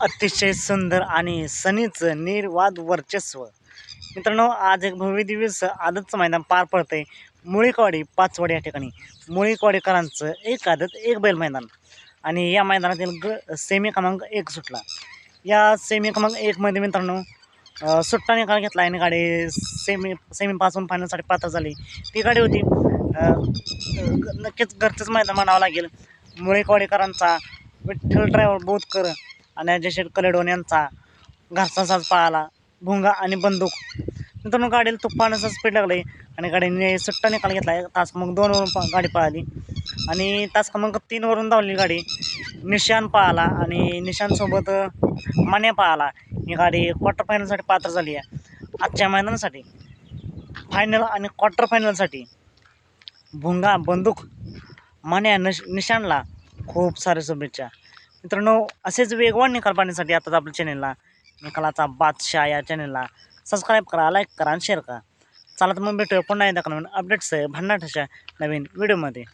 अतिशय सुंदर आणि सनीचं निर्वाद वर्चस्व. मित्रांनो, आज एक भव्य दिवस आदतचं मैदान पार पडतंय मुळीकवाडी पाचवड या ठिकाणी. मुळीकवाडीकरांचं एक आदत एक बैल मैदान आणि या मैदानातील सेमी क्रमांक 1 सुटला. या सेमी क्रमांक 1मध्ये मित्रांनो सुट्टा निकाल घेतला आणि गाडी सेमीपासून फायनलसाठी पात्र झाली. ती गाडी होती नक्कीच घरचंच मैदान म्हणावं लागेल. मुळीकवाडीकरांचा विठ्ठल ड्रायव्हर बोधकर आणि अजय शेठ कलेडोन यांचा घरचा साज पळाला, भुंगा आणि बंदूक. मित्रांनो, गाडीला तुफानाचा स्पीड लागले आणि गाडीने सुट्टा निकाल घेतला. तास क्रमांक 2 वरून गाडी पळाली आणि तास क्रमांक 3 वरून धावली गाडी. निशान पळाला आणि निशानसोबत मान्या पळाला. ही गाडी क्वार्टर फायनलसाठी पात्र झाली आहे. आजच्या मैदानासाठी फायनल आणि क्वार्टर फायनलसाठी भुंगा, बंदूक, मान्या, निशानला खूप साऱ्या शुभेच्छा. मित्रांनो, असेच वेगवान निकाल पाहण्यासाठी आताच आपल्या चॅनलला निकालाचा बादशाह या चॅनलला सबस्क्राईब करा, लाईक करा आणि शेअर करा. चला तर मग भेटूया पुन्हा एकदा नवीन अपडेट्स भन्नाट अशा नवीन व्हिडिओमध्ये.